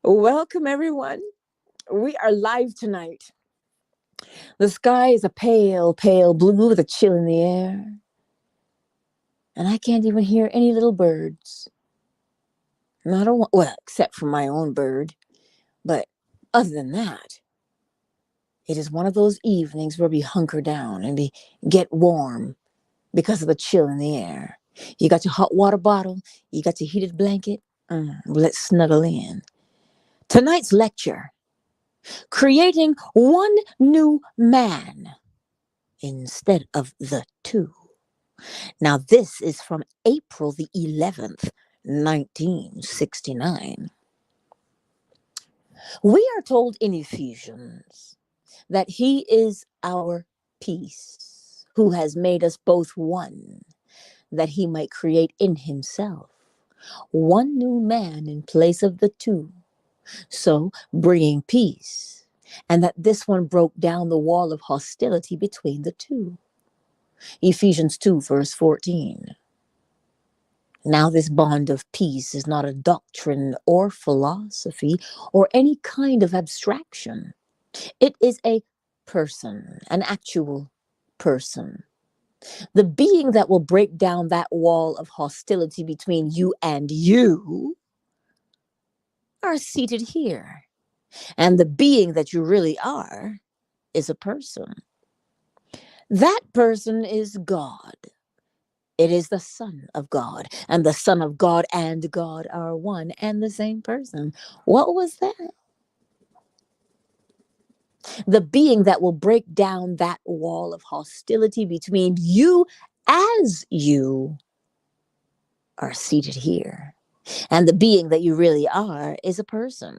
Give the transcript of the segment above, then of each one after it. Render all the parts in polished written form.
Welcome, everyone. We are live tonight. The sky is a pale, pale blue with a chill in the air. And I can't even hear any little birds. Not a one, well, except for my own bird. But other than that, it is one of those evenings where we hunker down and we get warm because of the chill in the air. You got your hot water bottle, you got your heated blanket. Let's snuggle in. Tonight's lecture: creating one new man instead of the two. Now, this is from April the 11th, 1969. We are told in Ephesians that He is our peace, who has made us both one, that He might create in Himself one new man in place of the two, so bringing peace, and that this one broke down the wall of hostility between the two. Ephesians 2, verse 14. Now, this bond of peace is not a doctrine or philosophy or any kind of abstraction. It is a person, an actual person. The being that will break down that wall of hostility between you and you are seated here. And the being that you really are is a person. That person is God. It is the Son of God, and the Son of God and God are one and the same person. What was that? The being that will break down that wall of hostility between you as you are seated here. And the being that you really are is a person.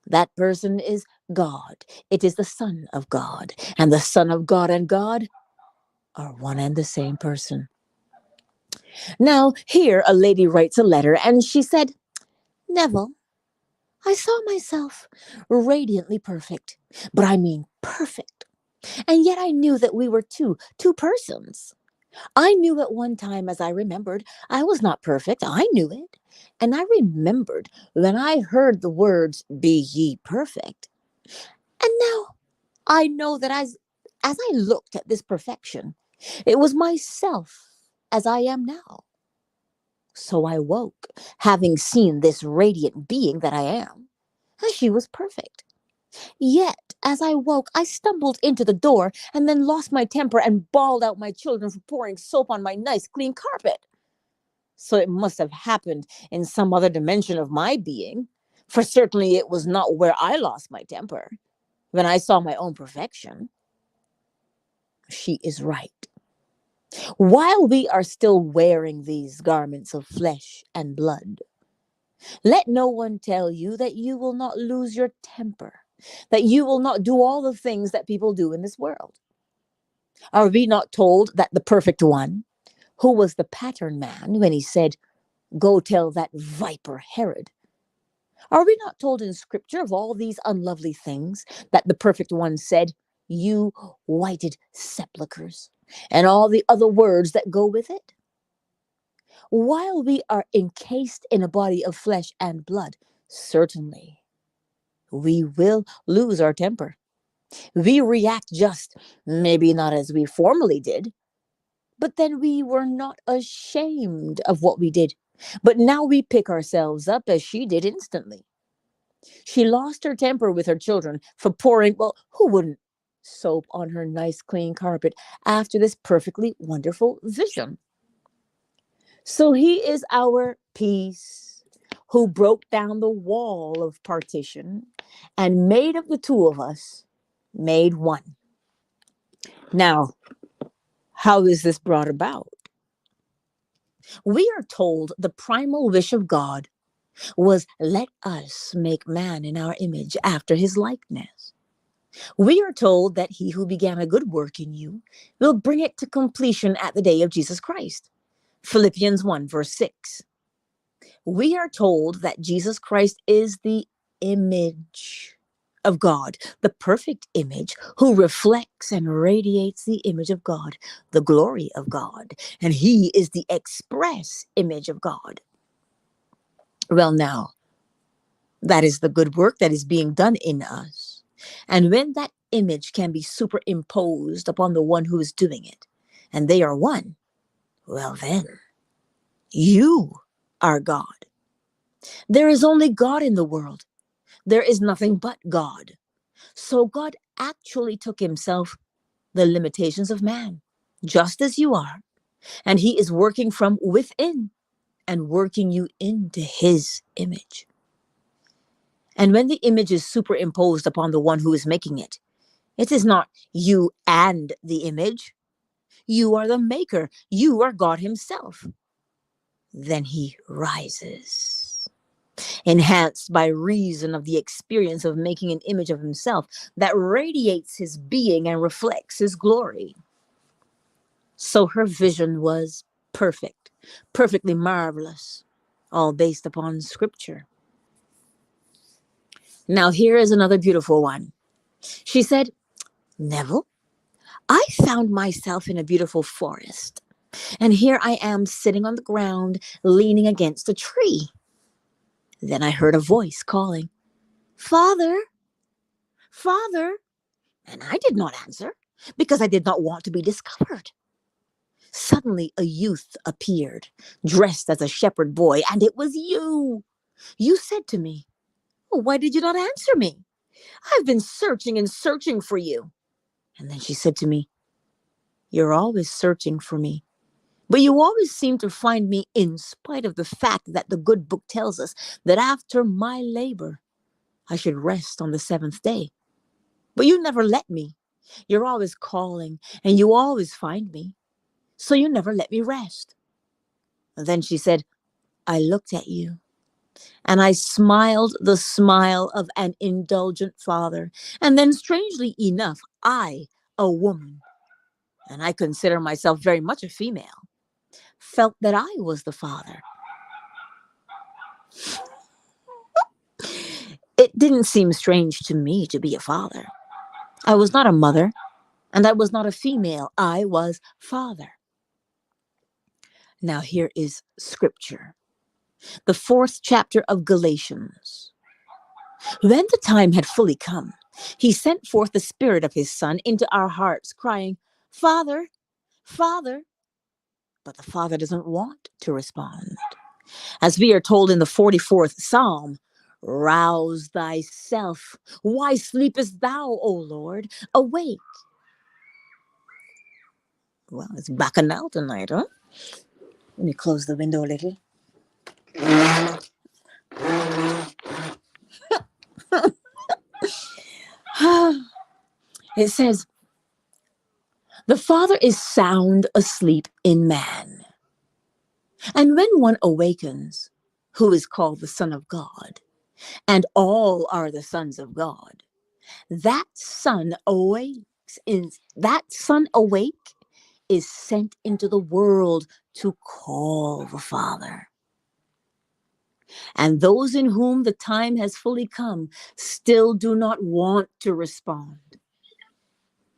That person is God. It is the Son of God, and the Son of God and God are one and the same person. Now, here a lady writes a letter, and she said, Neville, I saw myself radiantly perfect, but I mean perfect. And yet I knew that we were two persons. I knew at one time, as I remembered, I was not perfect. I knew it. And I remembered when I heard the words, be ye perfect. And now I know that as I looked at this perfection, it was myself as I am now. So I woke, having seen this radiant being that I am, and she was perfect. Yet, as I woke, I stumbled into the door and then lost my temper and bawled out my children for pouring soap on my nice clean carpet. So it must have happened in some other dimension of my being, for certainly it was not where I lost my temper, when I saw my own perfection. She is right. While we are still wearing these garments of flesh and blood, let no one tell you that you will not lose your temper, that you will not do all the things that people do in this world. Are we not told that the perfect one, who was the pattern man when he said, go tell that viper Herod, are we not told in scripture of all these unlovely things that the perfect one said, you whited sepulchres, and all the other words that go with it? While we are encased in a body of flesh and blood, certainly we will lose our temper. We react just, maybe not as we formerly did, but then we were not ashamed of what we did. But now we pick ourselves up as she did instantly. She lost her temper with her children for pouring, well, who wouldn't, soap on her nice clean carpet after this perfectly wonderful vision. So he is our peace, who broke down the wall of partition and made of the two of us, made one. Now, how is this brought about? We are told the primal wish of God was, let us make man in our image after his likeness. We are told that he who began a good work in you will bring it to completion at the day of Jesus Christ. Philippians 1, verse 6. We are told that Jesus Christ is the image of God, the perfect image, who reflects and radiates the image of God, the glory of God, and he is the express image of God. Well, now, That is the good work that is being done in us. And when that image can be superimposed upon the one who is doing it, and they are one, well then, you are God. There is only God in the world. There is nothing but God. So God actually took himself the limitations of man, just as you are. And he is working from within and working you into his image. And when the image is superimposed upon the one who is making it, it is not you and the image. You are the maker. You are God himself. Then he rises, enhanced by reason of the experience of making an image of himself that radiates his being and reflects his glory. So her vision was perfect, perfectly marvelous, all based upon scripture. Now here is another beautiful one. She said, Neville, I found myself in a beautiful forest, and here I am sitting on the ground, leaning against a tree. Then I heard a voice calling, Father, Father, and I did not answer because I did not want to be discovered. Suddenly a youth appeared, dressed as a shepherd boy, and it was you. You said to me, why did you not answer me? I've been searching and searching for you. And then she said to me, you're always searching for me, but you always seem to find me in spite of the fact that the good book tells us that after my labor, I should rest on the seventh day. But you never let me. You're always calling and you always find me. So you never let me rest. And then she said, I looked at you and I smiled the smile of an indulgent father. And then strangely enough, I, a woman, and I consider myself very much a female, felt that I was the father. It didn't seem strange to me to be a father. I was not a mother, and I was not a female. I was father. Now here is scripture. The 4th chapter of Galatians. When the time had fully come, he sent forth the Spirit of his Son into our hearts, crying, Father, Father. But the Father doesn't want to respond. As we are told in the 44th Psalm, rouse thyself. Why sleepest thou, O Lord? Awake. Well, it's bacchanal tonight, huh? Let me close the window a little. It says, the Father is sound asleep in man. And when one awakens, who is called the Son of God, and all are the sons of God, that son awake is sent into the world to call the Father. And those in whom the time has fully come still do not want to respond.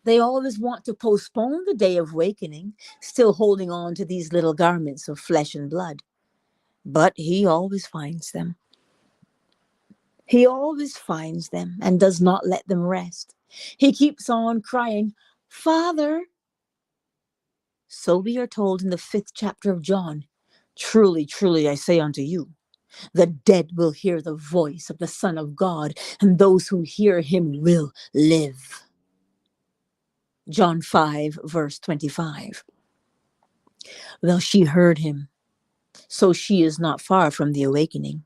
They always want to postpone the day of awakening, still holding on to these little garments of flesh and blood. But he always finds them. He always finds them and does not let them rest. He keeps on crying, Father. So we are told in the 5th chapter of John, truly, truly, I say unto you, the dead will hear the voice of the Son of God, and those who hear him will live. John 5, verse 25. Well, she heard him, so she is not far from the awakening.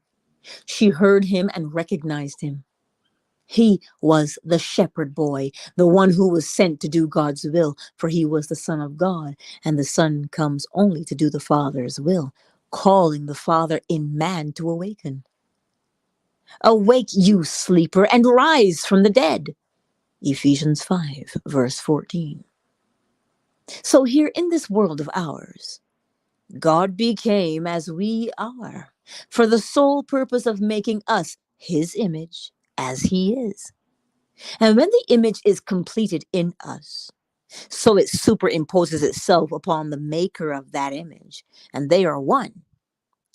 She heard him and recognized him. He was the shepherd boy, the one who was sent to do God's will, for he was the Son of God, and the Son comes only to do the Father's will, calling the Father in man to awaken. Awake, you sleeper, and rise from the dead. Ephesians 5, verse 14. So here in this world of ours, God became as we are, for the sole purpose of making us his image as he is. And when the image is completed in us, so it superimposes itself upon the maker of that image, and they are one,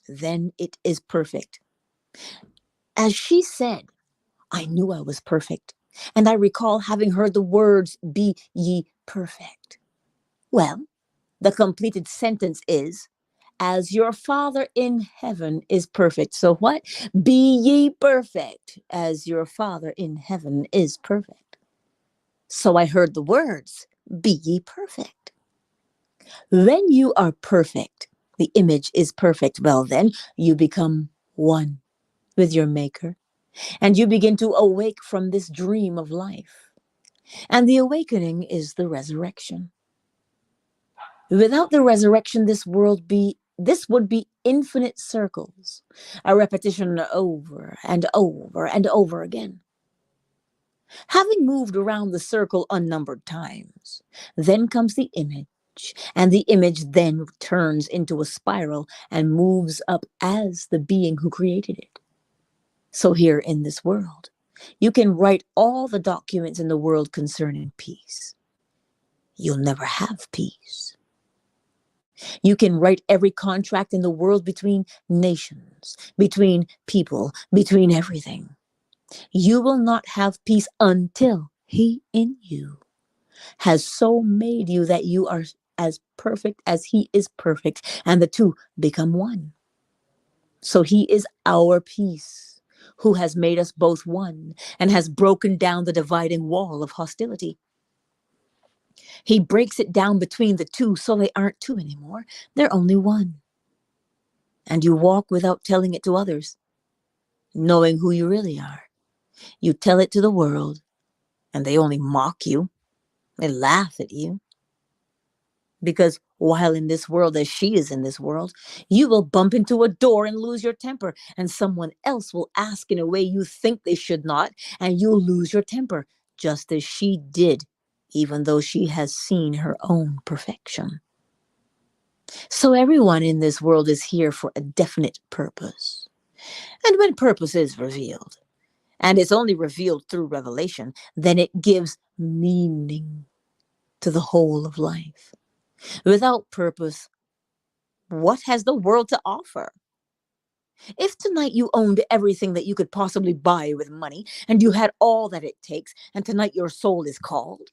then it is perfect. As she said, I knew I was perfect, and I recall having heard the words, "Be ye perfect." Well, the completed sentence is, as your Father in heaven is perfect. So what? Be ye perfect as your Father in heaven is perfect. So I heard the words, be ye perfect. When you are perfect, the image is perfect. Well, then you become one with your Maker, and you begin to awake from this dream of life. And the awakening is the resurrection. Without the resurrection, this would be infinite circles, a repetition over and over and over again. Having moved around the circle unnumbered times, then comes the image, and the image then turns into a spiral and moves up as the being who created it. So here in this world, you can write all the documents in the world concerning peace. You'll never have peace. You can write every contract in the world between nations, between people, between everything. You will not have peace until He in you has so made you that you are as perfect as He is perfect, and the two become one. So He is our peace, who has made us both one and has broken down the dividing wall of hostility. He breaks it down between the two so they aren't two anymore. They're only one. And you walk without telling it to others, knowing who you really are. You tell it to the world, and they only mock you. They laugh at you. Because while in this world, as she is in this world, you will bump into a door and lose your temper, and someone else will ask in a way you think they should not, and you'll lose your temper, just as she did, even though she has seen her own perfection. So everyone in this world is here for a definite purpose. And when purpose is revealed, and it's only revealed through revelation, then it gives meaning to the whole of life. Without purpose, what has the world to offer? If tonight you owned everything that you could possibly buy with money, and you had all that it takes, and tonight your soul is called,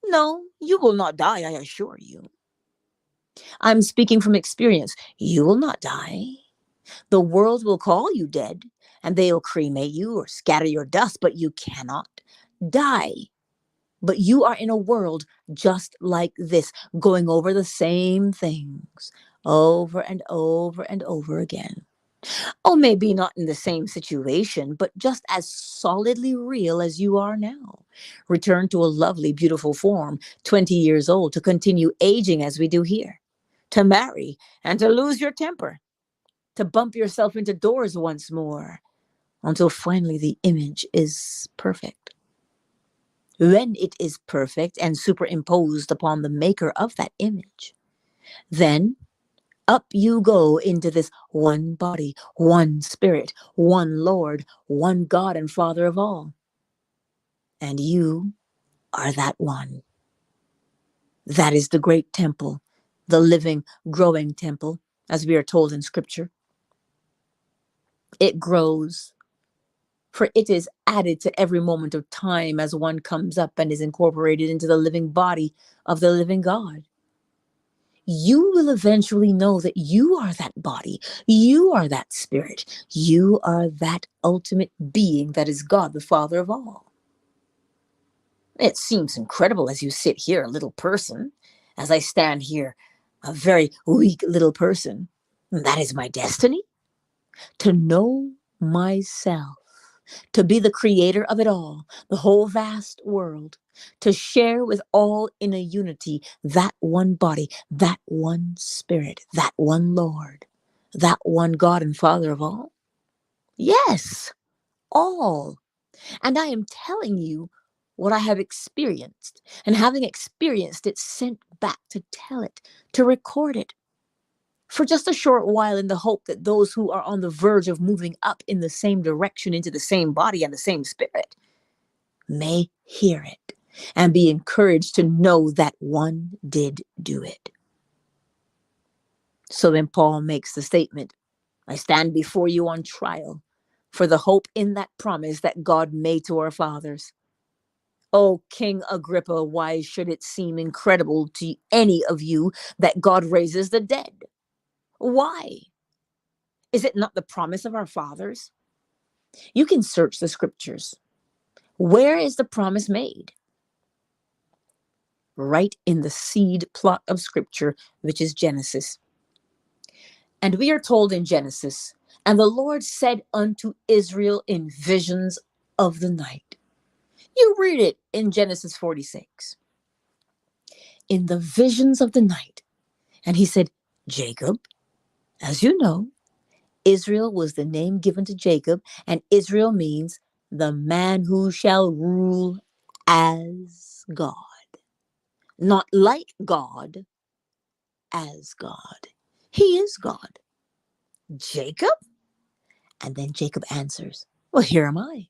no, you will not die, I assure you. I'm speaking from experience. You will not die. The world will call you dead, and they'll cremate you or scatter your dust, but you cannot die. But you are in a world just like this, going over the same things over and over and over again. Oh, maybe not in the same situation, but just as solidly real as you are now. Return to a lovely, beautiful form, 20 years old, to continue aging as we do here, to marry and to lose your temper, to bump yourself into doors once more, until finally the image is perfect. When it is perfect and superimposed upon the maker of that image, then up you go into this one body, one spirit, one Lord, one God and Father of all. And you are that one. That is the great temple, the living, growing temple, as we are told in Scripture. It grows, for it is added to every moment of time as one comes up and is incorporated into the living body of the living God. You will eventually know that you are that body, you are that spirit, you are that ultimate being that is God, the Father of all. It seems incredible as you sit here, a little person, as I stand here, a very weak little person. That is my destiny, to know myself, to be the creator of it all, the whole vast world, to share with all in a unity that one body, that one spirit, that one Lord, that one God and Father of all? Yes, all. And I am telling you what I have experienced, and having experienced it, sent back to tell it, to record it, for just a short while, in the hope that those who are on the verge of moving up in the same direction into the same body and the same spirit may hear it and be encouraged to know that one did do it. So then Paul makes the statement, I stand before you on trial, for the hope in that promise that God made to our fathers. O King Agrippa, why should it seem incredible to any of you that God raises the dead? Why? Is it not the promise of our fathers? You can search the scriptures. Where is the promise made? Right in the seed plot of scripture, which is Genesis. And we are told in Genesis, and the Lord said unto Israel in visions of the night. You read it in Genesis 46. In the visions of the night. And he said, Jacob, as you know, Israel was the name given to Jacob, and Israel means the man who shall rule as God. Not like God, as God. He is God. Jacob? And then Jacob answers, well, here am I.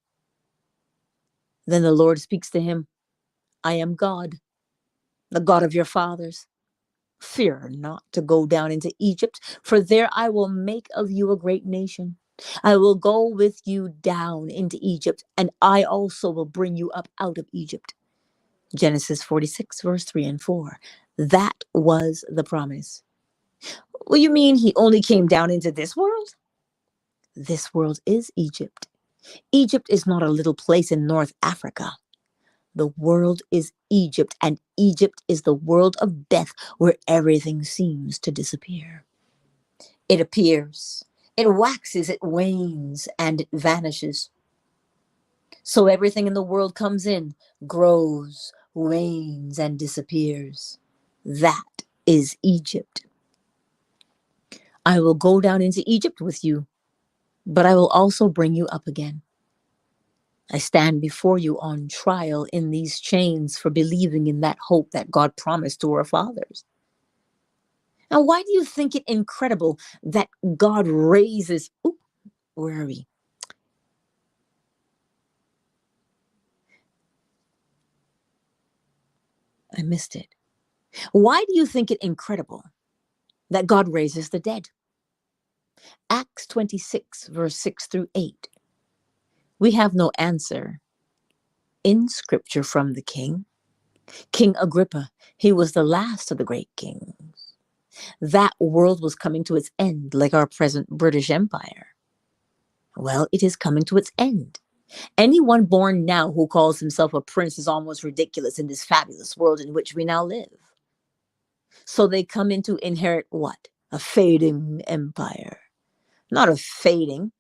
Then the Lord speaks to him, I am God, the God of your fathers. Fear not to go down into Egypt, for there I will make of you a great nation. I will go with you down into Egypt, and I also will bring you up out of Egypt. Genesis 46, verse 3 and 4. That was the promise. Well, you mean he only came down into this world? This world is Egypt. Egypt is not a little place in North Africa. The world is Egypt, and Egypt is the world of death where everything seems to disappear. It appears, it waxes, it wanes, and it vanishes. So everything in the world comes in, grows, wanes, and disappears. That is Egypt. I will go down into Egypt with you, but I will also bring you up again. I stand before you on trial in these chains for believing in that hope that God promised to our fathers. Now, why do you think it incredible that God raises... where are we? I missed it. Why do you think it incredible that God raises the dead? Acts 26, verse 6 through 8. We have no answer in scripture from the king. King Agrippa, he was the last of the great kings. That world was coming to its end, like our present British Empire. Well, it is coming to its end. Anyone born now who calls himself a prince is almost ridiculous in this fabulous world in which we now live. So they come in to inherit what? A fading empire. Not a fading,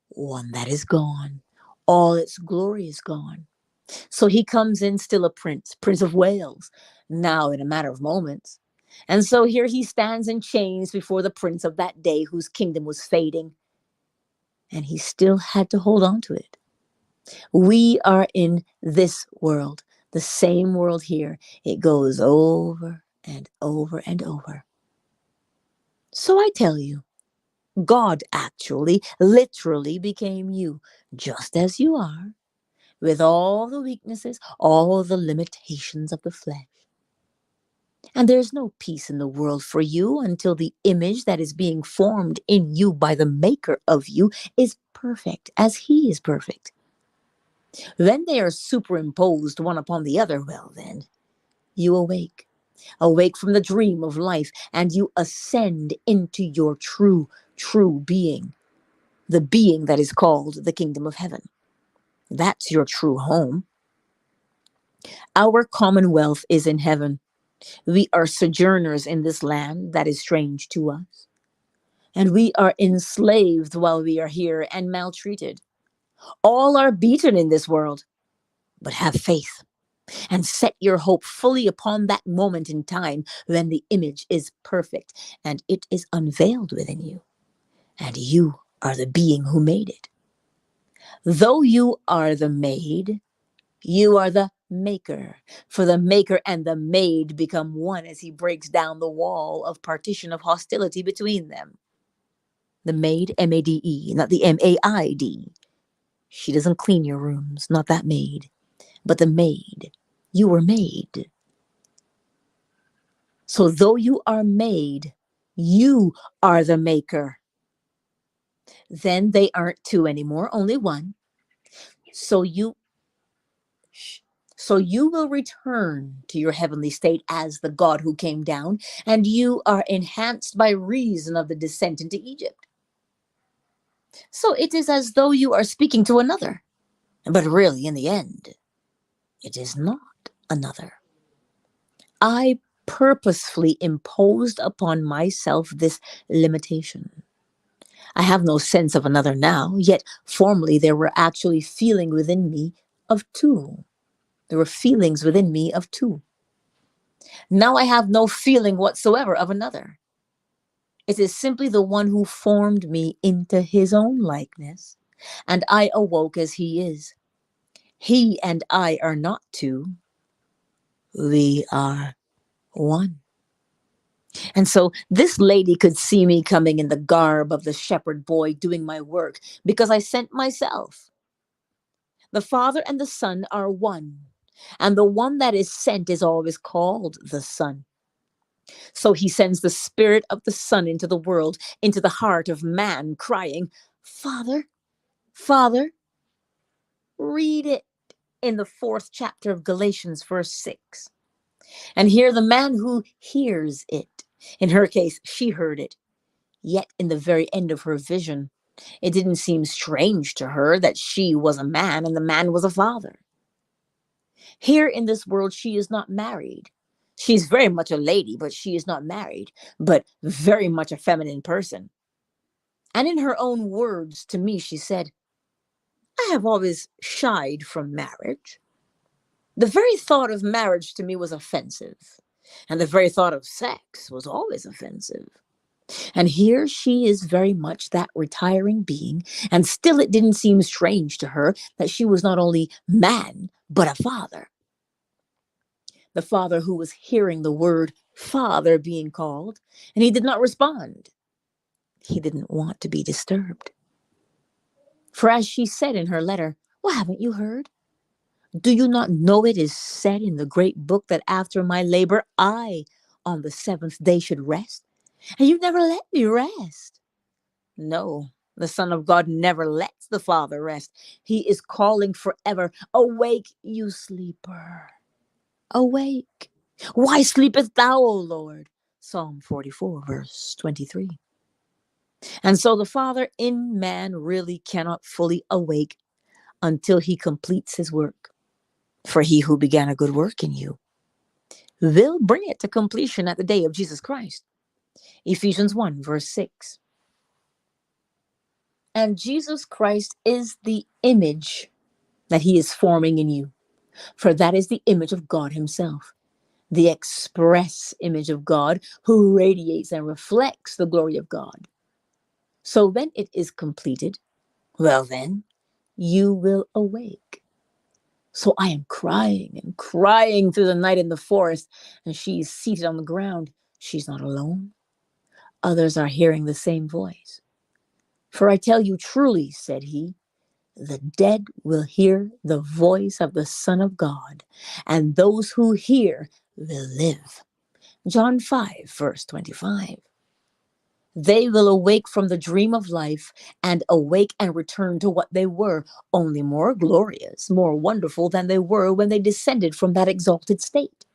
one that is gone. All its glory is gone. So he comes in still a prince, Prince of Wales, now in a matter of moments. And so here he stands in chains before the prince of that day whose kingdom was fading. And he still had to hold on to it. We are in this world, the same world here. It goes over and over and over. So I tell you, God actually, literally became you, just as you are, with all the weaknesses, all the limitations of the flesh. And there's no peace in the world for you until the image that is being formed in you by the maker of you is perfect, as he is perfect. Then they are superimposed one upon the other. Well, then, you awake from the dream of life, and you ascend into your true being, the being that is called the kingdom of heaven. That's your true home. Our commonwealth is in heaven. We are sojourners in this land that is strange to us. And we are enslaved while we are here and maltreated. All are beaten in this world. But have faith and set your hope fully upon that moment in time when the image is perfect and it is unveiled within you. And you are the being who made it. Though you are the made, you are the maker. For the maker and the made become one as he breaks down the wall of partition of hostility between them. The maid, M-A-D-E, not the M-A-I-D. She doesn't clean your rooms, not that maid. But the maid, you were made. So though you are made, you are the maker. Then they aren't two anymore, only one. So you so you will return to your heavenly state as the God who came down, and you are enhanced by reason of the descent into Egypt. So it is as though you are speaking to another, but really, in the end, it is not another. I purposefully imposed upon myself this limitation. I have no sense of another now, yet formerly there were actually feelings within me of two. There were feelings within me of two. Now I have no feeling whatsoever of another. It is simply the one who formed me into his own likeness, and I awoke as he is. He and I are not two. We are one. And so this lady could see me coming in the garb of the shepherd boy doing my work because I sent myself. The Father and the Son are one, and the one that is sent is always called the Son. So he sends the Spirit of the Son into the world, into the heart of man, crying, Father, Father. Read it in the 4th chapter of Galatians, verse 6. And hear the man who hears it. In her case, she heard it. Yet in the very end of her vision, it didn't seem strange to her that she was a man and the man was a father. Here in this world, she is not married. She's very much a lady, but she is not married, but very much a feminine person. And in her own words to me, she said, I have always shied from marriage. The very thought of marriage to me was offensive, and the very thought of sex was always offensive. And here she is very much that retiring being, and still it didn't seem strange to her that she was not only man, but a father. The father who was hearing the word father being called, and he did not respond. He didn't want to be disturbed. For as she said in her letter, well, haven't you heard? Do you not know it is said in the great book that after my labor, I on the 7th day should rest? And you never let me rest. No, the Son of God never lets the Father rest. He is calling forever, awake, you sleeper. Awake. Why sleepest thou, O Lord? Psalm 44, verse 23. And so the Father in man really cannot fully awake until he completes his work. For he who began a good work in you will bring it to completion at the day of Jesus Christ. Ephesians 1, verse 6. And Jesus Christ is the image that he is forming in you. For that is the image of God himself, the express image of God who radiates and reflects the glory of God. So when it is completed, well then, you will awake. So I am crying and crying through the night in the forest, and she is seated on the ground. She's not alone. Others are hearing the same voice. For I tell you truly, said he, the dead will hear the voice of the Son of God, and those who hear will live. John 5, verse 25. They will awake from the dream of life and awake and return to what they were, only more glorious, more wonderful than they were when they descended from that exalted state.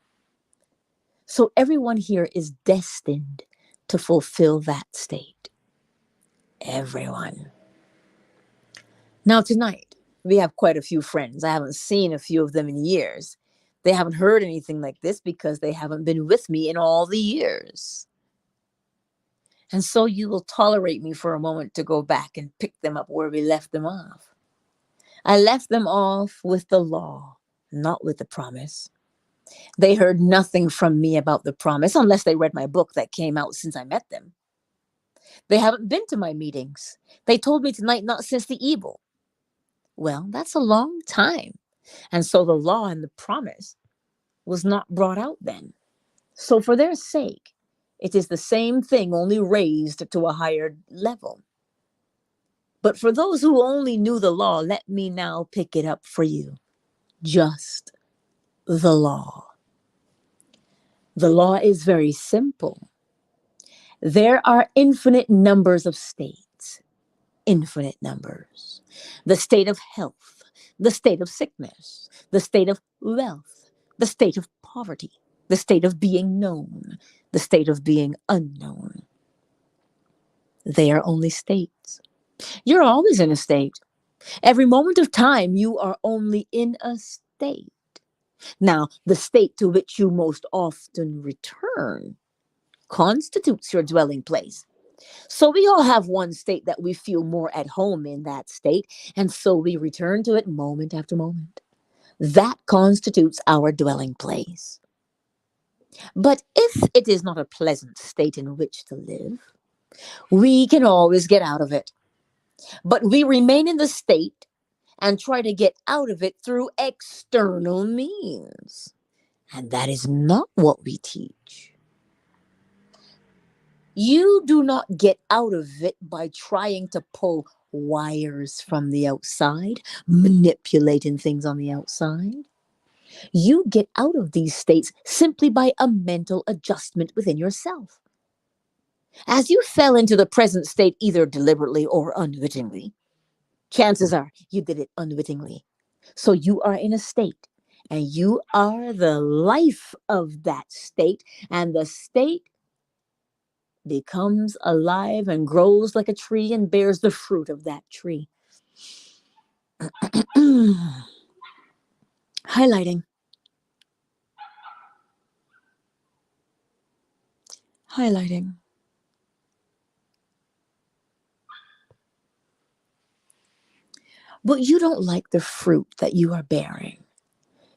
So everyone here is destined to fulfill that state. Everyone. Now tonight, we have quite a few friends. I haven't seen a few of them in years. They haven't heard anything like this because they haven't been with me in all the years. And so you will tolerate me for a moment to go back and pick them up where we left them off. I left them off with the law, not with the promise. They heard nothing from me about the promise unless they read my book that came out since I met them. They haven't been to my meetings. They told me tonight not since the evil. Well, that's a long time. And so the law and the promise was not brought out then. So for their sake, it is the same thing, only raised to a higher level. But for those who only knew the law, let me now pick it up for you. Just the law. The law is very simple. There are infinite numbers of states, infinite numbers. The state of health, the state of sickness, the state of wealth, the state of poverty, the state of being known, the state of being unknown. They are only states. You're always in a state. Every moment of time, you are only in a state. Now, the state to which you most often return constitutes your dwelling place. So we all have one state that we feel more at home in that state, and so we return to it moment after moment. That constitutes our dwelling place. But if it is not a pleasant state in which to live, we can always get out of it. But we remain in the state and try to get out of it through external means. And that is not what we teach. You do not get out of it by trying to pull wires from the outside, manipulating things on the outside. You get out of these states simply by a mental adjustment within yourself. As you fell into the present state either deliberately or unwittingly, chances are you did it unwittingly. So you are in a state, and you are the life of that state, and the state becomes alive and grows like a tree and bears the fruit of that tree. Highlighting. Highlighting. But you don't like the fruit that you are bearing.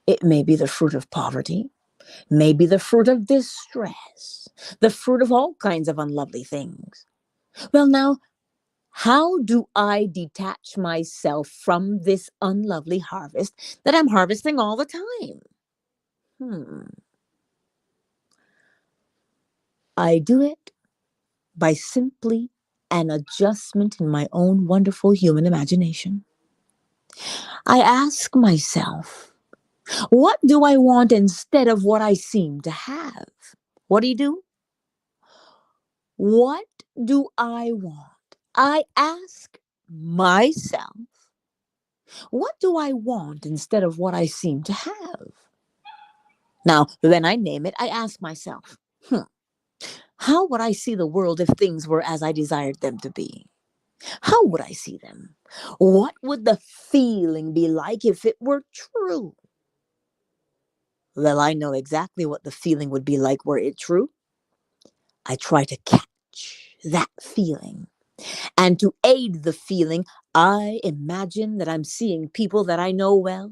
It may be the fruit of poverty, maybe the fruit of distress, the fruit of all kinds of unlovely things. Well, now, how do I detach myself from this unlovely harvest that I'm harvesting all the time? I do it by simply an adjustment in my own wonderful human imagination. I ask myself, what do I want instead of what I seem to have? What do? What do I want? I ask myself, what do I want instead of what I seem to have? Now, when I name it, I ask myself, how would I see the world if things were as I desired them to be? How would I see them? What would the feeling be like if it were true? Well, I know exactly what the feeling would be like were it true. I try to catch that feeling. And to aid the feeling, I imagine that I'm seeing people that I know well,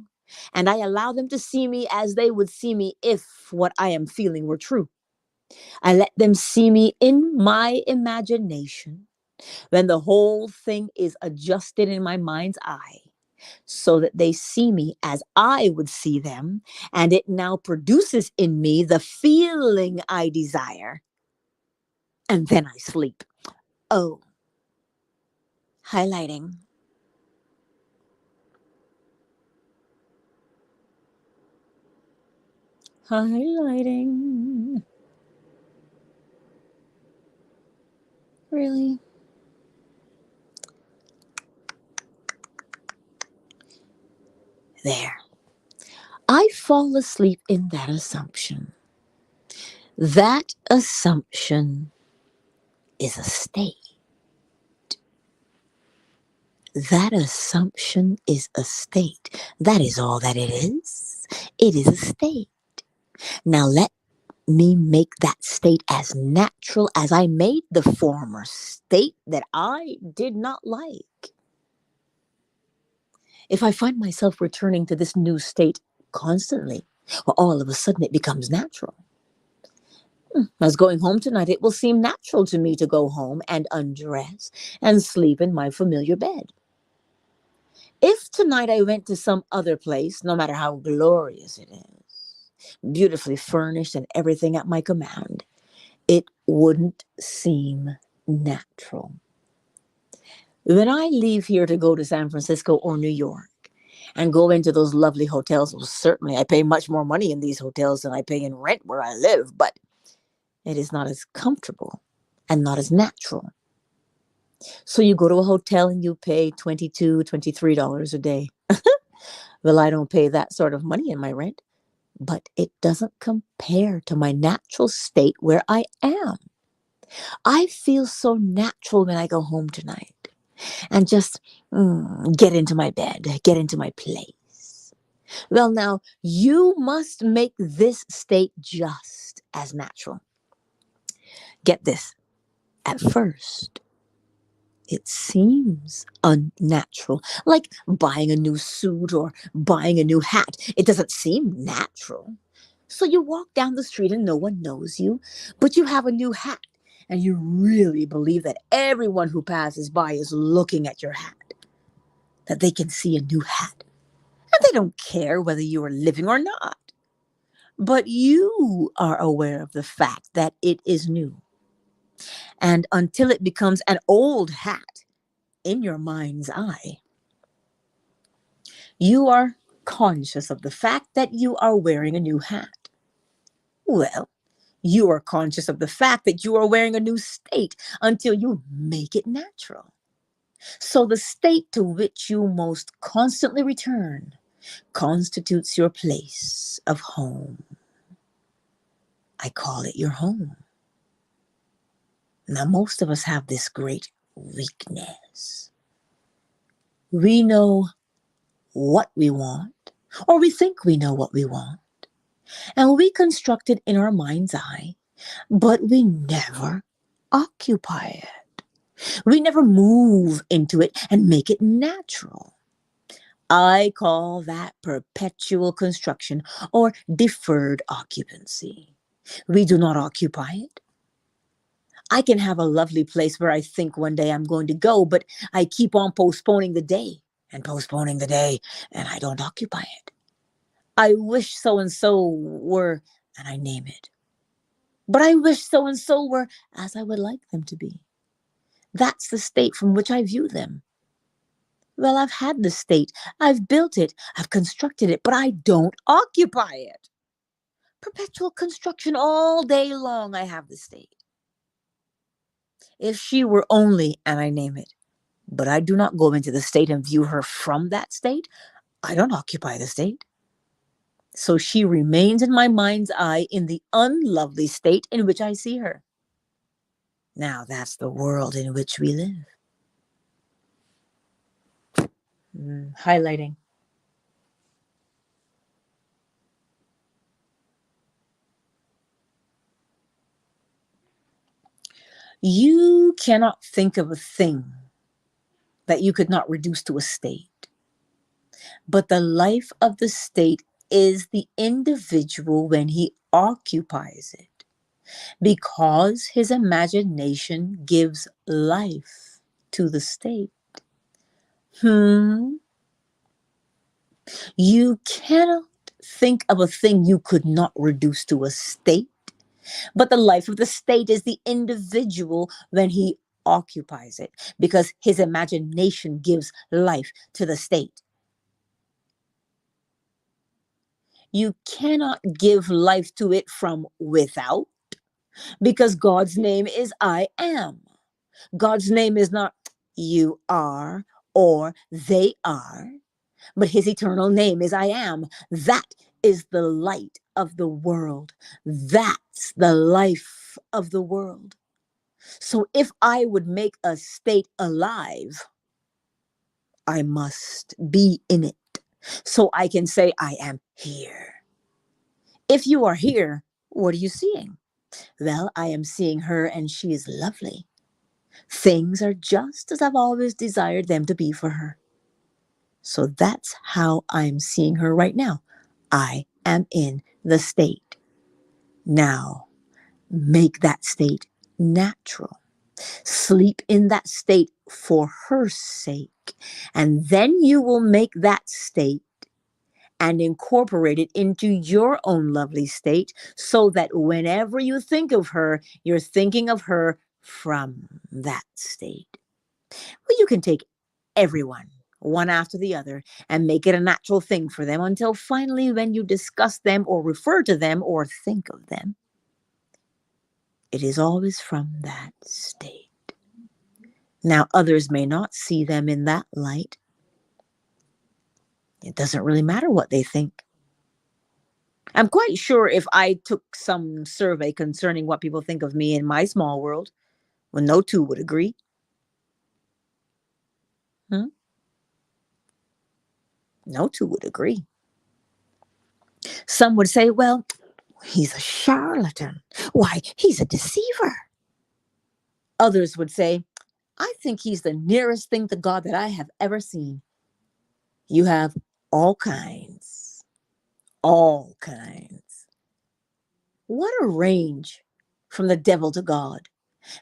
and I allow them to see me as they would see me if what I am feeling were true. I let them see me in my imagination when the whole thing is adjusted in my mind's eye, so that they see me as I would see them, and it now produces in me the feeling I desire. And then I sleep. Oh, highlighting. Highlighting. Really? There. I fall asleep in that assumption. That assumption is a state. That assumption is a state. That is all that it is. It is a state. Now let me make that state as natural as I made the former state that I did not like. If I find myself returning to this new state constantly, well, all of a sudden it becomes natural. As going home tonight, it will seem natural to me to go home and undress and sleep in my familiar bed. If tonight I went to some other place, no matter how glorious it is, beautifully furnished and everything at my command, it wouldn't seem natural. When I leave here to go to San Francisco or New York and go into those lovely hotels, well, certainly I pay much more money in these hotels than I pay in rent where I live, but it is not as comfortable and not as natural. So you go to a hotel and you pay $22, $23 a day. Well, I don't pay that sort of money in my rent, but it doesn't compare to my natural state where I am. I feel so natural when I go home tonight and just get into my bed, get into my place. Well, now you must make this state just as natural. Get this. At first, it seems unnatural, like buying a new suit or buying a new hat. It doesn't seem natural. So you walk down the street and no one knows you, but you have a new hat and you really believe that everyone who passes by is looking at your hat, that they can see a new hat. And they don't care whether you are living or not. But you are aware of the fact that it is new. And until it becomes an old hat in your mind's eye, you are conscious of the fact that you are wearing a new hat. Well, you are conscious of the fact that you are wearing a new state until you make it natural. So the state to which you most constantly return constitutes your place of home. I call it your home. Now, most of us have this great weakness. We know what we want, or we think we know what we want, and we construct it in our mind's eye, but we never occupy it. We never move into it and make it natural. I call that perpetual construction or deferred occupancy. We do not occupy it. I can have a lovely place where I think one day I'm going to go, but I keep on postponing the day and postponing the day, and I don't occupy it. I wish so-and-so were, and I name it. But I wish so-and-so were as I would like them to be. That's the state from which I view them. Well, I've had the state. I've built it. I've constructed it, but I don't occupy it. Perpetual construction all day long, I have the state. If she were only, and I name it, but I do not go into the state and view her from that state, I don't occupy the state. So she remains in my mind's eye in the unlovely state in which I see her. Now that's the world in which we live. Highlighting. You cannot think of a thing that you could not reduce to a state. But the life of the state is the individual when he occupies it, because his imagination gives life to the state. You cannot think of a thing you could not reduce to a state, but the life of the state is the individual when he occupies it, because his imagination gives life to the state. You cannot give life to it from without, because God's name is I am. God's name is not you are or they are, but his eternal name is I am. That is the light of the world. That's the life of the world. So if I would make a state alive, I must be in it, so I can say I am here. If you are here, what are you seeing? Well, I am seeing her, and she is lovely. Things are just as I've always desired them to be for her. So that's how I'm seeing her right now. I am in the state. Now, make that state natural. Sleep in that state for her sake, and then you will make that state and incorporate it into your own lovely state, so that whenever you think of her, you're thinking of her from that state. Well, you can take everyone, one after the other, and make it a natural thing for them until finally, when you discuss them or refer to them or think of them, it is always from that state. Now, others may not see them in that light. It doesn't really matter what they think. I'm quite sure if I took some survey concerning what people think of me in my small world, well, no two would agree. No two would agree. Some would say, well, he's a charlatan. Why, he's a deceiver. Others would say, I think he's the nearest thing to God that I have ever seen. You have all kinds. All kinds. What a range from the devil to God,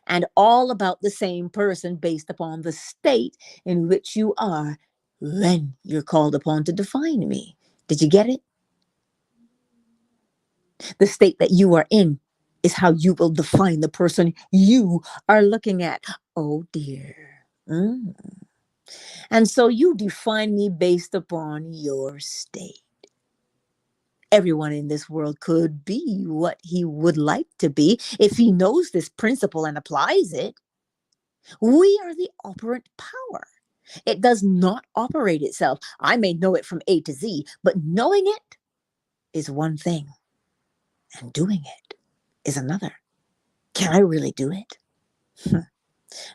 and all about the same person based upon the state in which you are when you're called upon to define me. Did you get it? The state that you are in is how you will define the person you are looking at. Oh dear. And so you define me based upon your state. Everyone in this world could be what he would like to be if he knows this principle and applies it. We are the operant power. It does not operate itself. I may know it from A to Z, but knowing it is one thing, and doing it is another. Can I really do it?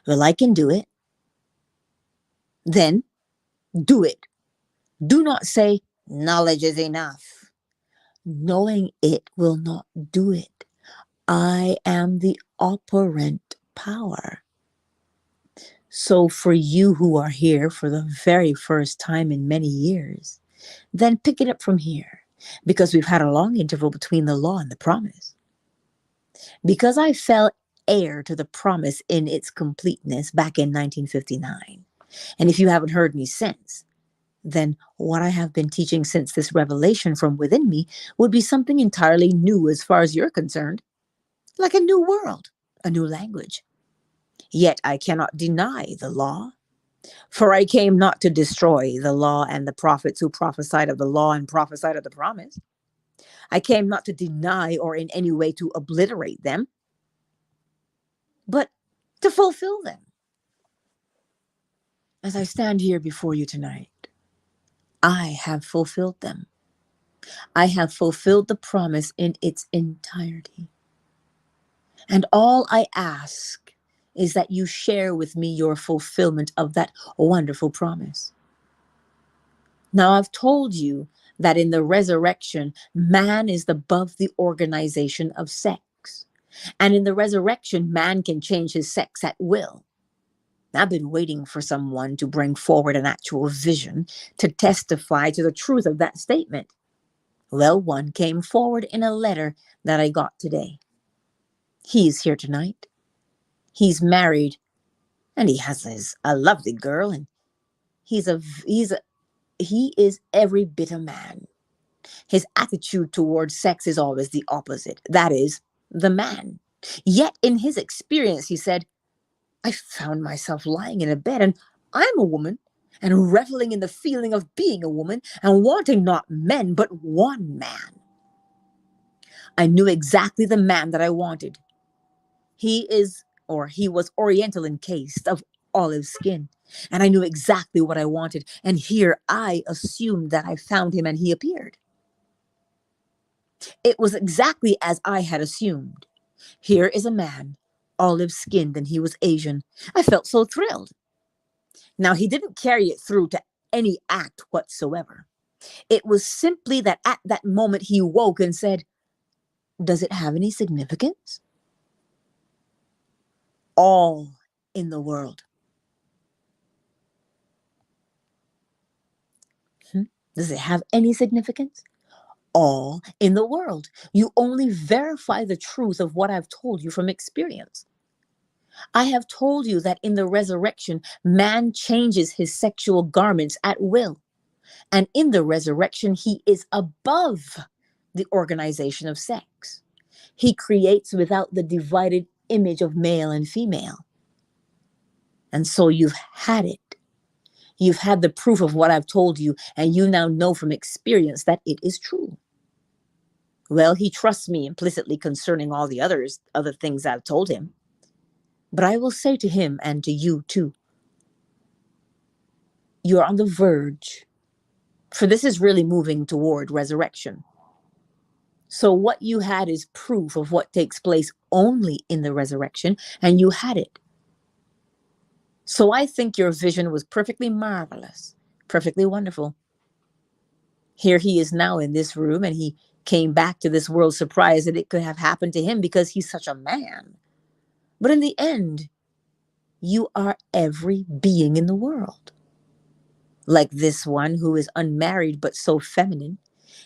Well, I can do it. Then do it. Do not say knowledge is enough. Knowing it will not do it. I am the operant power. So for you who are here for the very first time in many years, then pick it up from here, because we've had a long interval between the law and the promise. Because I fell heir to the promise in its completeness back in 1959. And if you haven't heard me since, then what I have been teaching since this revelation from within me would be something entirely new as far as you're concerned, like a new world, a new language. Yet I cannot deny the law, for I came not to destroy the law and the prophets who prophesied of the law and prophesied of the promise. I came not to deny or in any way to obliterate them, but to fulfill them. As I stand here before you tonight, I have fulfilled them. I have fulfilled the promise in its entirety. And all I ask is that you share with me your fulfillment of that wonderful promise. Now, I've told you that in the resurrection, man is above the organization of sex. And in the resurrection, man can change his sex at will. I've been waiting for someone to bring forward an actual vision to testify to the truth of that statement. Well, one came forward in a letter that I got today. He's here tonight. He's married, and he has a lovely girl, and he is every bit a man. His attitude towards sex is always the opposite. That is, the man. Yet in his experience, he said, I found myself lying in a bed, and I'm a woman, and reveling in the feeling of being a woman, and wanting not men, but one man. I knew exactly the man that I wanted. He was oriental encased, of olive skin, and I knew exactly what I wanted, and here I assumed that I found him, and he appeared. It was exactly as I had assumed. Here is a man, olive-skinned, and he was Asian. I felt so thrilled. Now, he didn't carry it through to any act whatsoever. It was simply that at that moment he woke and said, does it have any significance? All in the world. Does it have any significance? All in the world. You only verify the truth of what I've told you from experience. I have told you that in the resurrection, man changes his sexual garments at will. And in the resurrection, he is above the organization of sex. He creates without the divided image of male and female. And so you've had it. You've had the proof of what I've told you, and you now know from experience that it is true. Well, he trusts me implicitly concerning all the other things I've told him. But I will say to him and to you too, you are on the verge, for this is really moving toward resurrection. So what you had is proof of what takes place only in the resurrection, and you had it. So I think your vision was perfectly marvelous, perfectly wonderful. Here he is now in this room, and he came back to this world surprised that it could have happened to him because he's such a man. But in the end, you are every being in the world. Like this one who is unmarried but so feminine,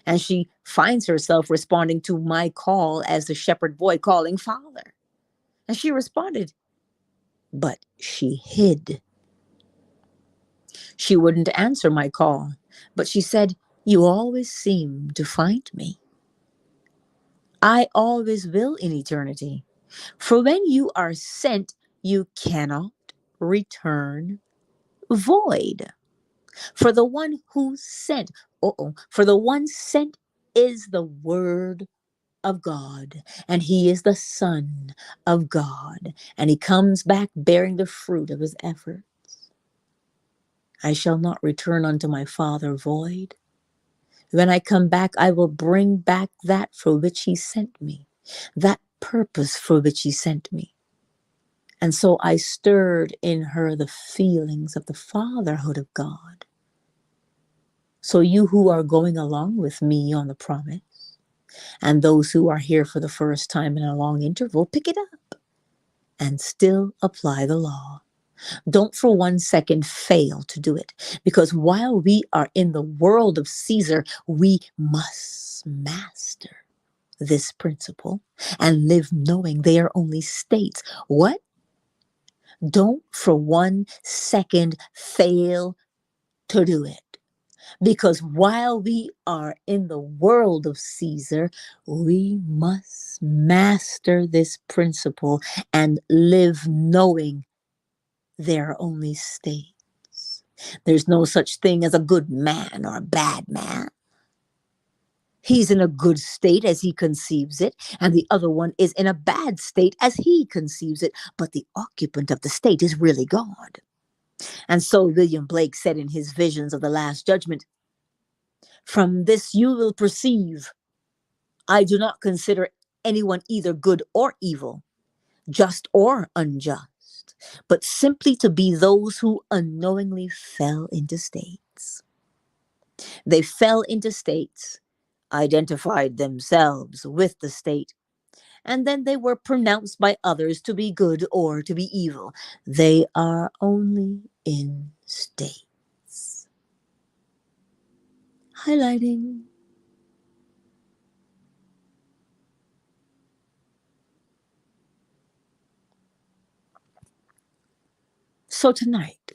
and she finds herself responding to my call as the shepherd boy calling father. And she responded, but she hid. She wouldn't answer my call, but she said, you always seem to find me. I always will in eternity. For when you are sent, you cannot return void. For the one who sent, for the one sent is the word of God, and he is the Son of God, and he comes back bearing the fruit of his efforts. I shall not return unto my Father void. When I come back, I will bring back that for which he sent me, that purpose for which he sent me. And so I stirred in her the feelings of the fatherhood of God. So you who are going along with me on the promise, and those who are here for the first time in a long interval, pick it up and still apply the law. Don't for 1 second fail to do it, because while we are in the world of Caesar, we must master this principle and live knowing they are only states. What? Don't for 1 second fail to do it. Because while we are in the world of Caesar, we must master this principle and live knowing there are only states. There's no such thing as a good man or a bad man. He's in a good state as he conceives it, and the other one is in a bad state as he conceives it. But the occupant of the state is really God. And so William Blake said in his visions of the Last Judgment, from this you will perceive, I do not consider anyone either good or evil, just or unjust, but simply to be those who unknowingly fell into states. They fell into states, identified themselves with the state, and then they were pronounced by others to be good or to be evil. They are only in states. Highlighting. So tonight,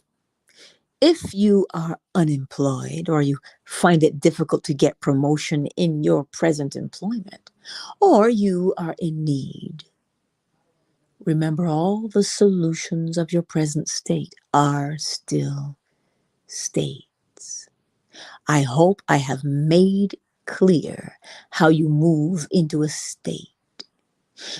if you are unemployed or you find it difficult to get promotion in your present employment, or you are in need, remember all the solutions of your present state are still states. I hope I have made clear how you move into a state.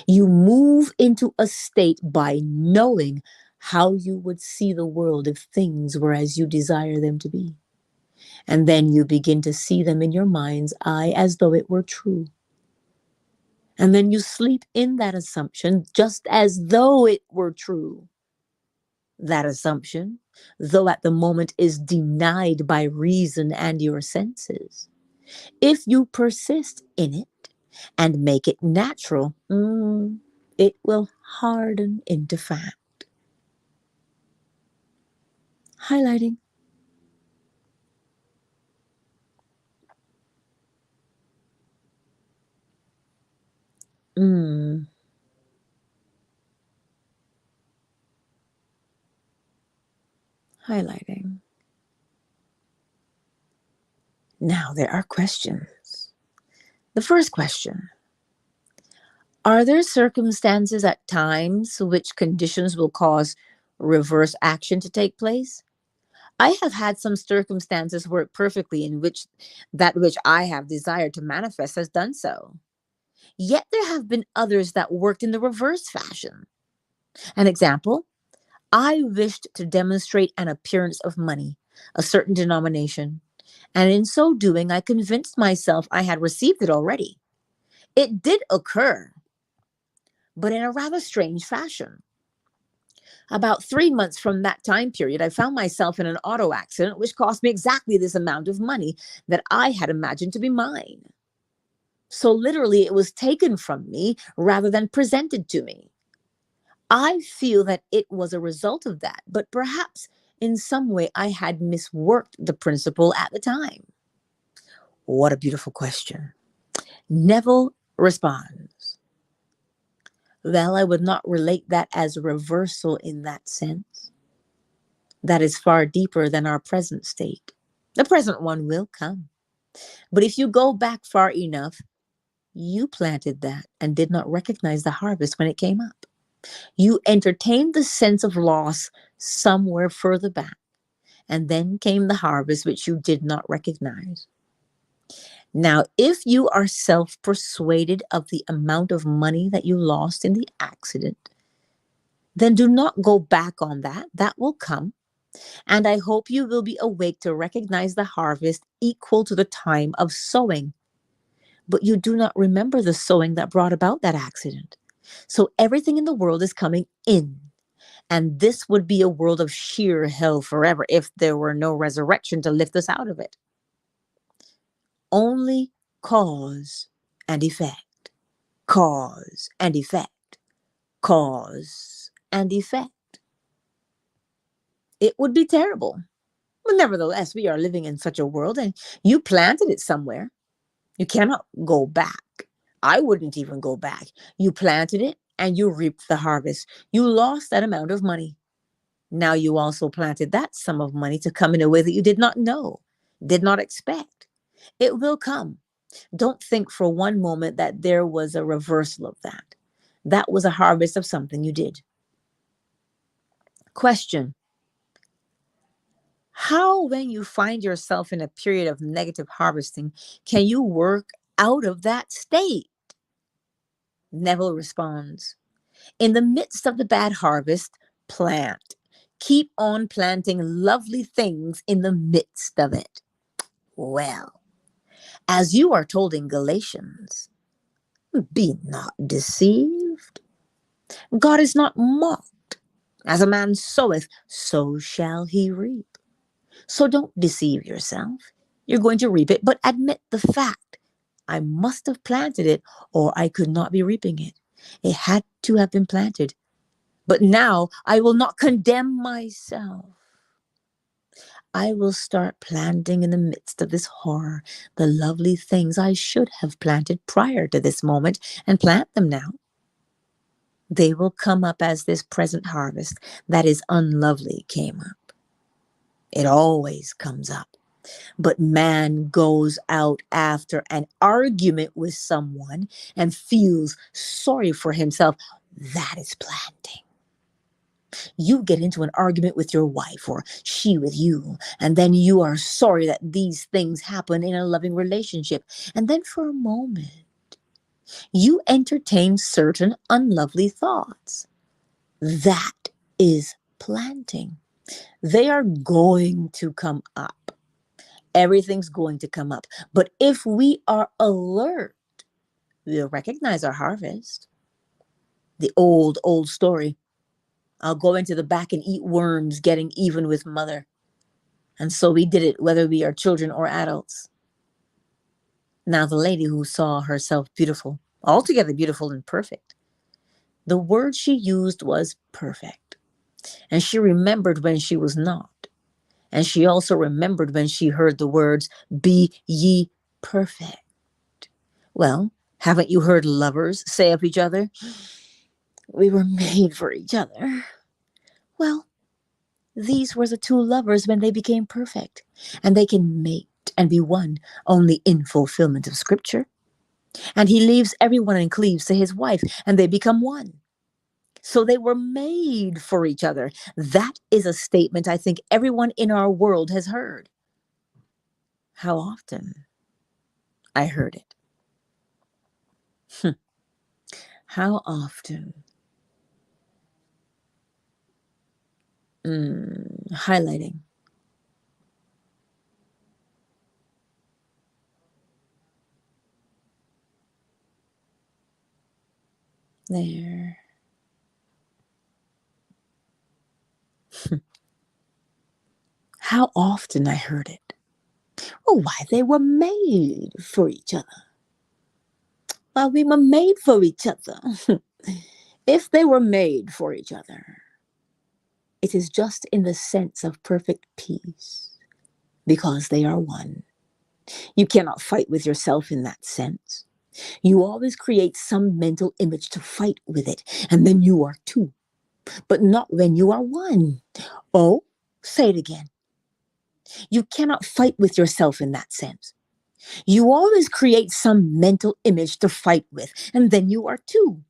You move into a state by knowing how you would see the world if things were as you desire them to be. And then you begin to see them in your mind's eye as though it were true. And then you sleep in that assumption just as though it were true. That assumption, though at the moment is denied by reason and your senses, if you persist in it and make it natural, it will harden into fact. Highlighting. Highlighting. Now there are questions. The first question: are there circumstances at times which conditions will cause reverse action to take place? I have had some circumstances work perfectly in which that which I have desired to manifest has done so. Yet there have been others that worked in the reverse fashion. An example: I wished to demonstrate an appearance of money, a certain denomination, and in so doing, I convinced myself I had received it already. It did occur, but in a rather strange fashion. About 3 months from that time period, I found myself in an auto accident which cost me exactly this amount of money that I had imagined to be mine. So literally, it was taken from me rather than presented to me. I feel that it was a result of that, but perhaps in some way I had misworked the principle at the time. What a beautiful question. Neville responds, well, I would not relate that as a reversal in that sense. That is far deeper than our present state. The present one will come. But if you go back far enough, you planted that and did not recognize the harvest when it came up. You entertained the sense of loss somewhere further back, and then came the harvest which you did not recognize. Now, if you are self-persuaded of the amount of money that you lost in the accident, then do not go back on that. That will come. And I hope you will be awake to recognize the harvest equal to the time of sowing. But you do not remember the sowing that brought about that accident. So everything in the world is coming in. And this would be a world of sheer hell forever if there were no resurrection to lift us out of it. Only cause and effect, cause and effect, cause and effect. It would be terrible. But nevertheless, we are living in such a world, and you planted it somewhere. You cannot go back. I wouldn't even go back. You planted it and you reaped the harvest. You lost that amount of money. Now you also planted that sum of money to come in a way that you did not know, did not expect. It will come. Don't think for one moment that there was a reversal of that. That was a harvest of something you did. Question: how, when you find yourself in a period of negative harvesting, can you work out of that state? Neville responds, in the midst of the bad harvest, plant. Keep on planting lovely things in the midst of it. Well, as you are told in Galatians, be not deceived. God is not mocked. As a man soweth, so shall he reap. So don't deceive yourself. You're going to reap it, but admit the fact. I must have planted it, or I could not be reaping it. It had to have been planted. But now I will not condemn myself. I will start planting in the midst of this horror the lovely things I should have planted prior to this moment, and plant them now. They will come up as this present harvest that is unlovely came up. It always comes up. But man goes out after an argument with someone and feels sorry for himself. That is planting. You get into an argument with your wife, or she with you, and then you are sorry that these things happen in a loving relationship. And then for a moment, you entertain certain unlovely thoughts. That is planting. They are going to come up. Everything's going to come up. But if we are alert, we'll recognize our harvest. The old story. I'll go into the back and eat worms, getting even with mother. And so we did it, whether we are children or adults. Now the lady who saw herself beautiful, altogether beautiful and perfect, the word she used was perfect. And she remembered when she was not. And she also remembered when she heard the words, be ye perfect. Well, haven't you heard lovers say of each other, we were made for each other? Well, these were the two lovers when they became perfect, and they can mate and be one only in fulfillment of Scripture. And he leaves everyone and cleaves to his wife, and they become one. So they were made for each other. That is a statement I think everyone in our world has heard. How often? I heard it. How often? Highlighting. There. How often I heard it. Oh, why they were made for each other. Well, we were made for each other. If they were made for each other, it is just in the sense of perfect peace, because they are one. You cannot fight with yourself in that sense. You always create some mental image to fight with it, and then you are two, but not when you are one. Oh, say it again. You cannot fight with yourself in that sense. You always create some mental image to fight with, and then you are two,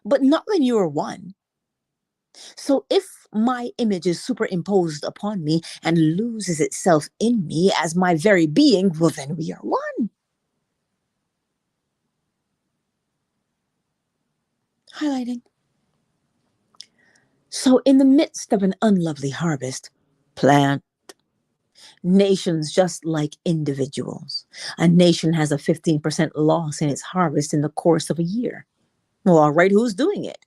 but not when you are one. So if my image is superimposed upon me and loses itself in me as my very being, well, then we are one. Highlighting. So in the midst of an unlovely harvest, plant. Nations just like individuals. A nation has a 15% loss in its harvest in the course of a year. Well, all right, who's doing it?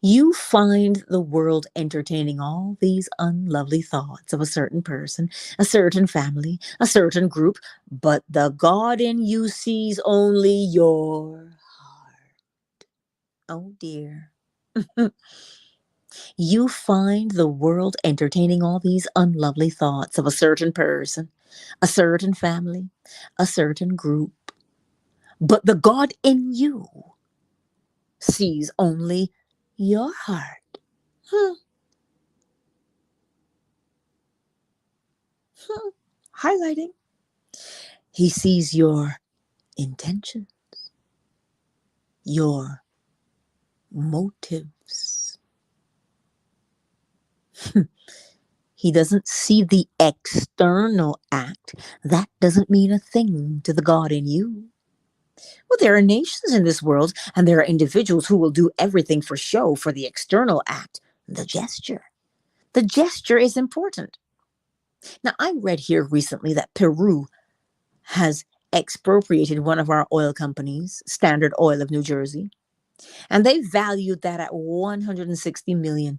You find the world entertaining all these unlovely thoughts of a certain person, a certain family, a certain group, but the God in you sees only your heart. Oh dear. You find the world entertaining all these unlovely thoughts of a certain person, a certain family, a certain group, but the God in you sees only your heart. Highlighting. He sees your intentions, your motives. He doesn't see the external act. That doesn't mean a thing to the God in you. Well, there are nations in this world, and there are individuals who will do everything for show, for the external act, the gesture. The gesture is important. Now, I read here recently that Peru has expropriated one of our oil companies, Standard Oil of New Jersey, and they valued that at 160 million.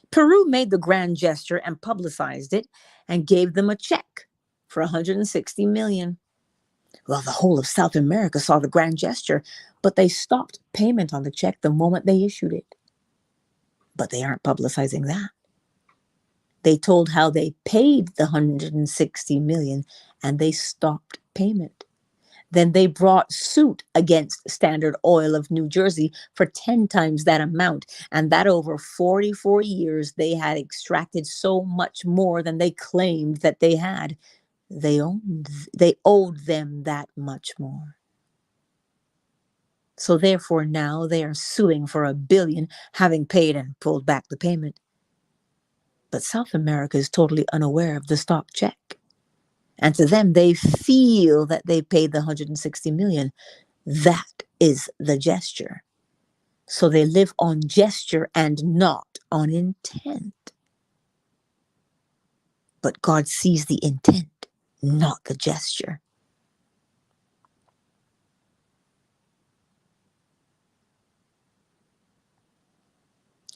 Peru made the grand gesture and publicized it and gave them a check for 160 million. Well, the whole of South America saw the grand gesture, but they stopped payment on the check the moment they issued it. But they aren't publicizing that. They told how they paid the 160 million and they stopped payment. Then they brought suit against Standard Oil of New Jersey for 10 times that amount, and that over 44 years they had extracted so much more than they claimed that they had. They owed them that much more. So therefore now they are suing for $1 billion, having paid and pulled back the payment. But South America is totally unaware of the stop check. And to them, they feel that they paid the 160 million. That is the gesture. So they live on gesture and not on intent. But God sees the intent, not the gesture.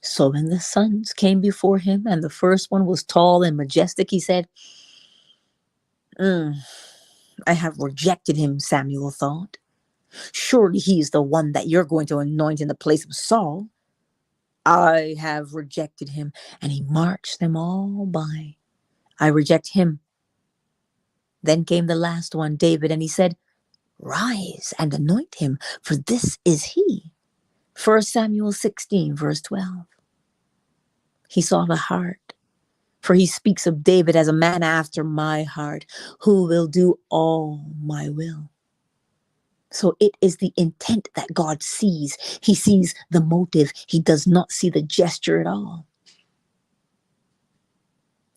So when the sons came before him, and the first one was tall and majestic, he said, I have rejected him, Samuel thought. Surely he is the one that you're going to anoint in the place of Saul. I have rejected him. And he marched them all by. I reject him. Then came the last one, David, and he said, Rise and anoint him, for this is he. 1 Samuel 16, verse 12. He saw the heart, for he speaks of David as a man after my heart, who will do all my will. So it is the intent that God sees. He sees the motive. He does not see the gesture at all.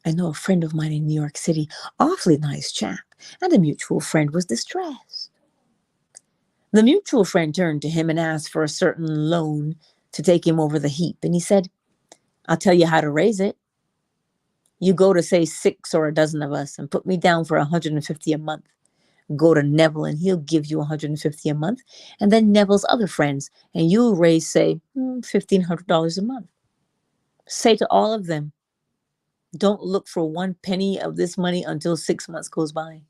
I know a friend of mine in New York City, awfully nice chap, and a mutual friend was distressed. The mutual friend turned to him and asked for a certain loan to take him over the heap. And he said, I'll tell you how to raise it. You go to, say, 6 or a dozen of us and put me down for 150 a month. Go to Neville and he'll give you 150 a month. And then Neville's other friends, and you'll raise, say, $1,500 a month. Say to all of them, don't look for 1 penny of this money until 6 months goes by.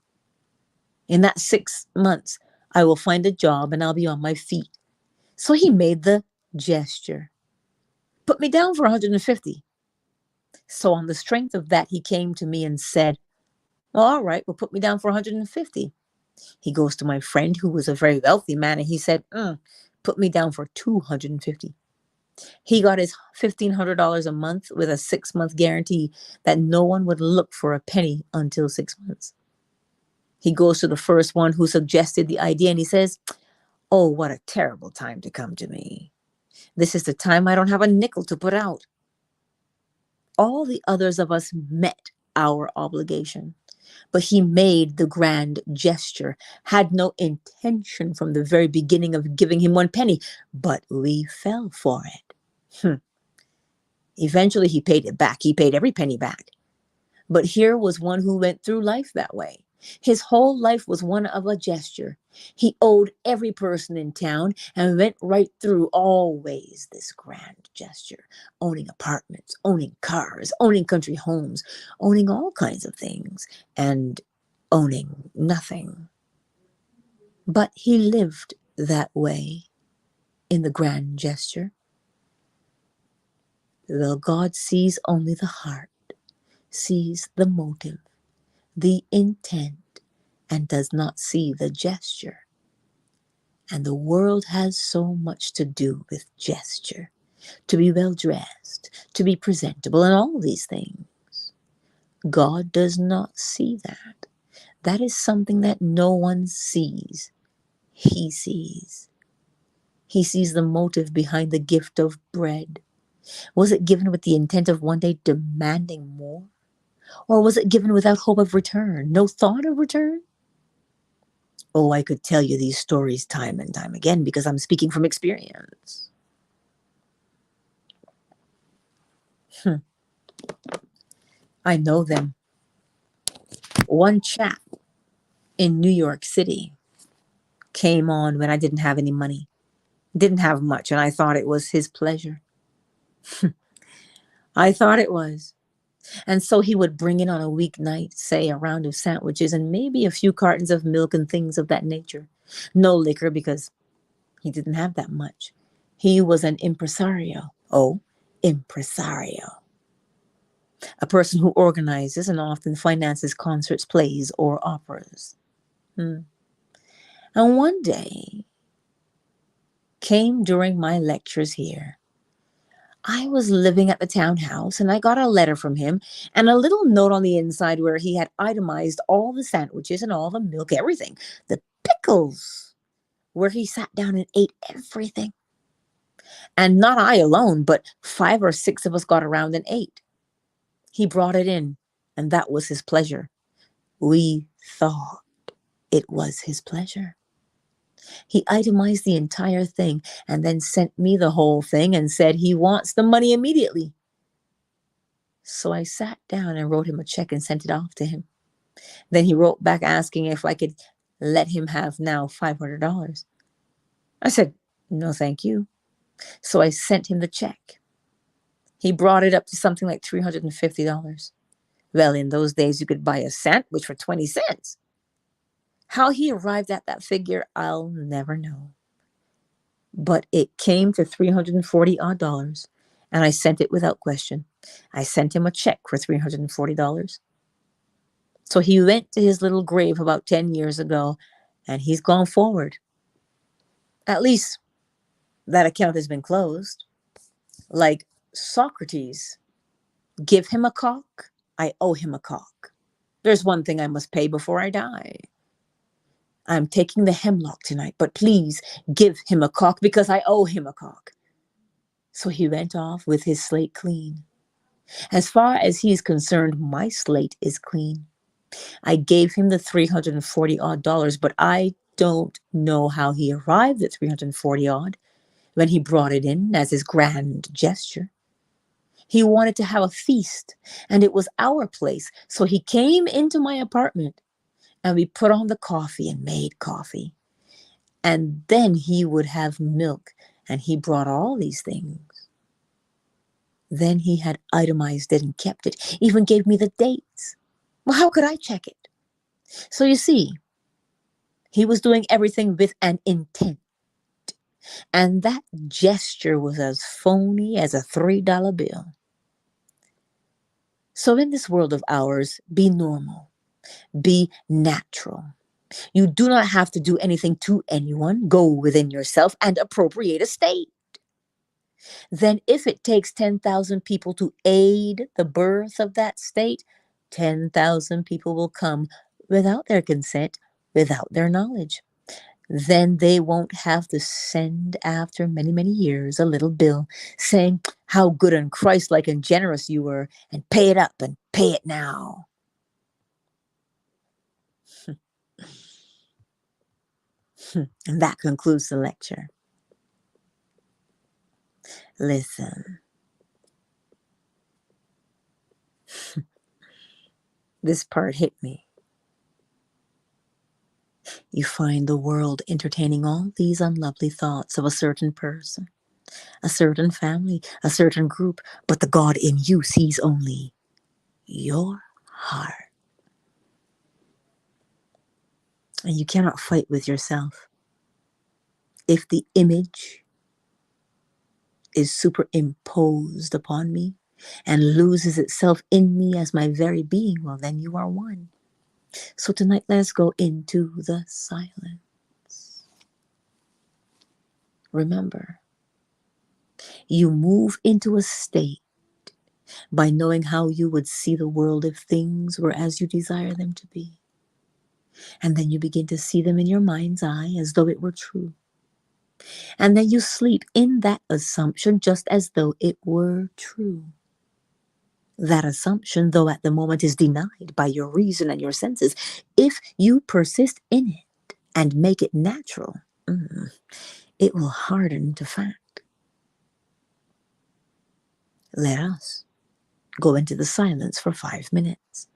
In that 6 months, I will find a job and I'll be on my feet. So he made the gesture. Put me down for 150. So on the strength of that, he came to me and said, well, all right, well, put me down for 150. He goes to my friend who was a very wealthy man and he said, put me down for 250. He got his $1,500 a month with a 6-month guarantee that no one would look for a penny until 6 months. He goes to the first one who suggested the idea and he says, oh, what a terrible time to come to me. This is the time I don't have a nickel to put out. All the others of us met our obligation, but he made the grand gesture, had no intention from the very beginning of giving him 1 penny, but we fell for it. Eventually he paid it back. He paid every penny back. But here was one who went through life that way. His whole life was one of a gesture. He owed every person in town and went right through always this grand gesture, owning apartments, owning cars, owning country homes, owning all kinds of things, and owning nothing. But he lived that way in the grand gesture. Well, God sees only the heart, sees the motive, the intent, and does not see the gesture. And the world has so much to do with gesture, to be well dressed, to be presentable, and all these things. God does not see that. That is something that no one sees. He sees. He sees the motive behind the gift of bread. Was it given with the intent of one day demanding more? Or was it given without hope of return, no thought of return? Oh, I could tell you these stories time and time again because I'm speaking from experience. I know them. One chap in New York City came on when I didn't have any money, didn't have much, and I thought it was his pleasure. I thought it was. And so he would bring in on a weeknight, say, a round of sandwiches and maybe a few cartons of milk and things of that nature. No liquor because he didn't have that much. He was an impresario. Oh, impresario. A person who organizes and often finances concerts, plays, or operas. And one day came during my lectures here. I was living at the townhouse and I got a letter from him and a little note on the inside where he had itemized all the sandwiches and all the milk, everything, the pickles, where he sat down and ate everything. And not I alone, but 5 or 6 of us got around and ate. He brought it in and that was his pleasure. We thought it was his pleasure. He itemized the entire thing and then sent me the whole thing and said he wants the money immediately. So I sat down and wrote him a check and sent it off to him. Then he wrote back asking if I could let him have now $500. I said, no, thank you. So I sent him the check. He brought it up to something like $350. Well, in those days, you could buy a sandwich for 20 cents. How he arrived at that figure, I'll never know. But it came to $340 and I sent it without question. I sent him a check for $340. So he went to his little grave about 10 years ago and he's gone forward. At least that account has been closed. Like Socrates, give him a cock, I owe him a cock. There's one thing I must pay before I die. I'm taking the hemlock tonight, but please give him a cock because I owe him a cock. So he went off with his slate clean. As far as he's concerned, my slate is clean. I gave him the $340 but I don't know how he arrived at $340 when he brought it in as his grand gesture. He wanted to have a feast, and it was our place. So he came into my apartment, and we put on the coffee and made coffee. And then he would have milk, and he brought all these things. Then he had itemized it and kept it, even gave me the dates. Well, how could I check it? So you see, he was doing everything with an intent. And that gesture was as phony as a $3 bill. So in this world of ours, be normal, be natural. You do not have to do anything to anyone. Go within yourself and appropriate a state. Then if it takes 10,000 people to aid the birth of that state, 10,000 people will come without their consent, without their knowledge. Then they won't have to send after many, many years a little bill saying how good and Christ-like and generous you were, and pay it up and pay it now. And that concludes the lecture. Listen, this part hit me. You find the world entertaining all these unlovely thoughts of a certain person, a certain family, a certain group, but the God in you sees only your heart. And you cannot fight with yourself. If the image is superimposed upon me and loses itself in me as my very being, well, then you are one. So tonight, let us go into the silence. Remember, you move into a state by knowing how you would see the world if things were as you desire them to be. And then you begin to see them in your mind's eye as though it were true. And then you sleep in that assumption just as though it were true. That assumption, though at the moment is denied by your reason and your senses, if you persist in it and make it natural, it will harden to fact. Let us go into the silence for 5 minutes.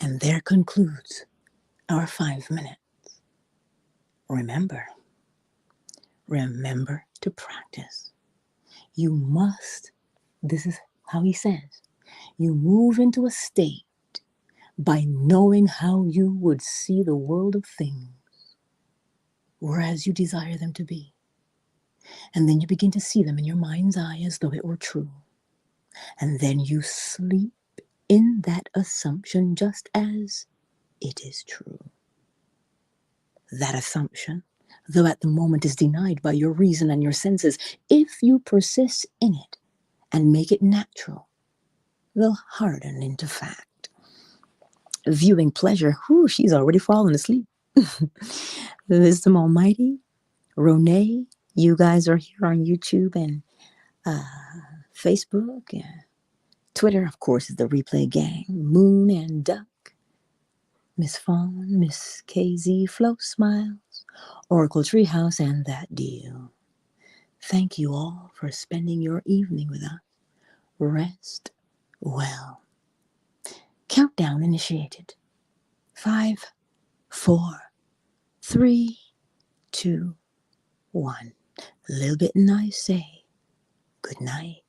And there concludes our 5 minutes. Remember to practice. You must, this is how he says, you move into a state by knowing how you would see the world of things, whereas you desire them to be. And then you begin to see them in your mind's eye as though it were true. And then you sleep in that assumption just as it is true. That assumption, though at the moment is denied by your reason and your senses, if you persist in it and make it natural, will harden into fact. Viewing pleasure, she's already fallen asleep. Wisdom Almighty, Renee, you guys are here on YouTube and Facebook and Twitter, of course, is the Replay Gang. Moon and Duck, Miss Fawn, Miss KZ, Flo Smiles, Oracle Treehouse, and That Deal. Thank you all for spending your evening with us. Rest well. Countdown initiated. 5, 4, 3, 2, 1. A little bit nice, say good night.